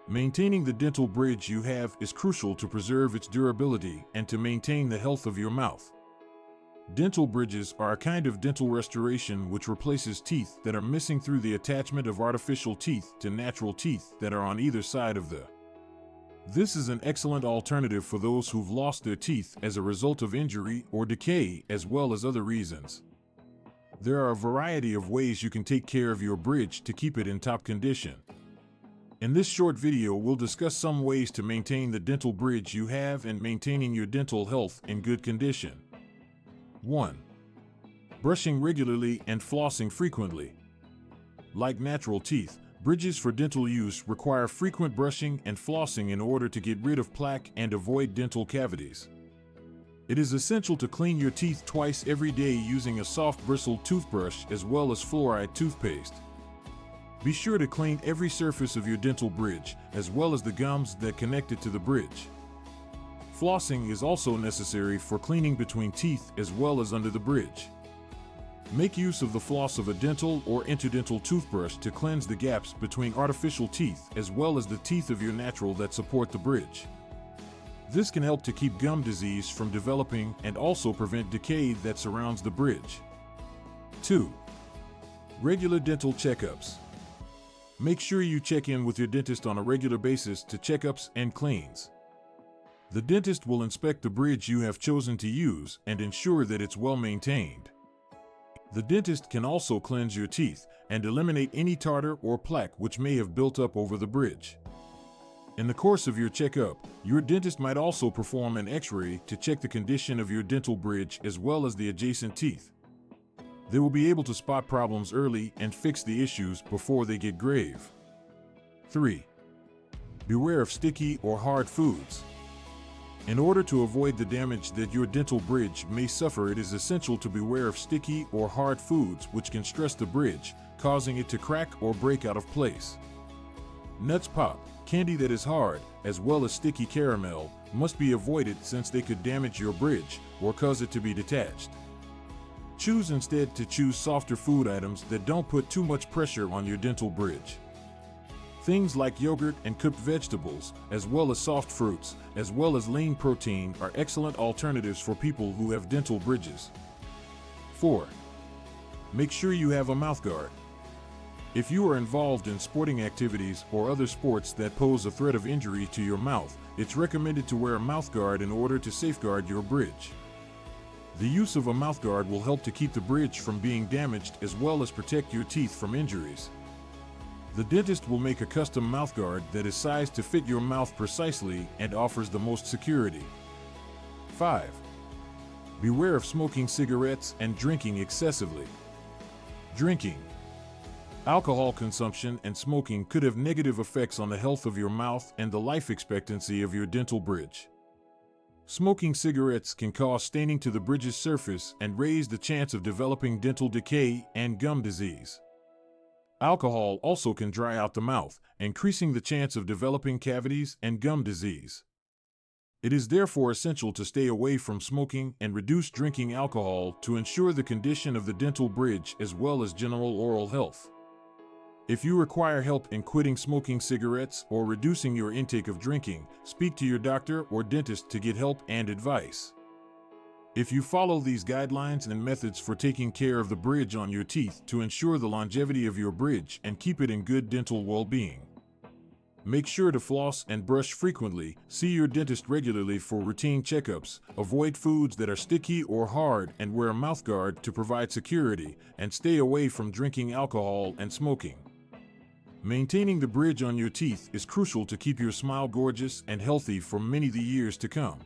Maintaining the dental bridge you have is crucial to preserve its durability and to maintain the health of your mouth. Dental bridges are a kind of dental restoration which replaces teeth that are missing through the attachment of artificial teeth to natural teeth that are on either side of the. This is an excellent alternative for those who've lost their teeth as a result of injury or decay, as well as other reasons. There are a variety of ways you can take care of your bridge to keep it in top condition. In this short video, we'll discuss some ways to maintain the dental bridge you have and maintaining your dental health in good condition. 1. Brushing regularly and flossing frequently. Like natural teeth, bridges for dental use require frequent brushing and flossing in order to get rid of plaque and avoid dental cavities. It is essential to clean your teeth twice every day using a soft bristled toothbrush as well as fluoride toothpaste. Be sure to clean every surface of your dental bridge, as well as the gums that connect it to the bridge. Flossing is also necessary for cleaning between teeth as well as under the bridge. Make use of the floss of a dental or interdental toothbrush to cleanse the gaps between artificial teeth as well as the teeth of your natural that support the bridge. This can help to keep gum disease from developing and also prevent decay that surrounds the bridge. 2. Regular dental checkups. Make sure you check in with your dentist on a regular basis to checkups and cleans. The dentist will inspect the bridge you have chosen to use and ensure that it's well maintained. The dentist can also cleanse your teeth and eliminate any tartar or plaque which may have built up over the bridge. In the course of your checkup, your dentist might also perform an X-ray to check the condition of your dental bridge as well as the adjacent teeth. They will be able to spot problems early and fix the issues before they get grave. 3. Beware of sticky or hard foods. In order to avoid the damage that your dental bridge may suffer, it is essential to beware of sticky or hard foods which can stress the bridge, causing it to crack or break out of place. Nuts pop, candy that is hard, as well as sticky caramel, must be avoided since they could damage your bridge or cause it to be detached. Choose instead to choose softer food items that don't put too much pressure on your dental bridge. Things like yogurt and cooked vegetables, as well as soft fruits, as well as lean protein are excellent alternatives for people who have dental bridges. 4. Make sure you have a mouthguard. If you are involved in sporting activities or other sports that pose a threat of injury to your mouth, it's recommended to wear a mouthguard in order to safeguard your bridge. The use of a mouthguard will help to keep the bridge from being damaged as well as protect your teeth from injuries. The dentist will make a custom mouthguard that is sized to fit your mouth precisely and offers the most security. 5. Beware of smoking cigarettes and drinking excessively. Drinking. Alcohol consumption and smoking could have negative effects on the health of your mouth and the life expectancy of your dental bridge. Smoking cigarettes can cause staining to the bridge's surface and raise the chance of developing dental decay and gum disease. Alcohol also can dry out the mouth, increasing the chance of developing cavities and gum disease. It is therefore essential to stay away from smoking and reduce drinking alcohol to ensure the condition of the dental bridge as well as general oral health. If you require help in quitting smoking cigarettes or reducing your intake of drinking, speak to your doctor or dentist to get help and advice. If you follow these guidelines and methods for taking care of the bridge on your teeth to ensure the longevity of your bridge and keep it in good dental well-being. Make sure to floss and brush frequently, see your dentist regularly for routine checkups, avoid foods that are sticky or hard and wear a mouthguard to provide security, and stay away from drinking alcohol and smoking. Maintaining the bridge on your teeth is crucial to keep your smile gorgeous and healthy for many years to come.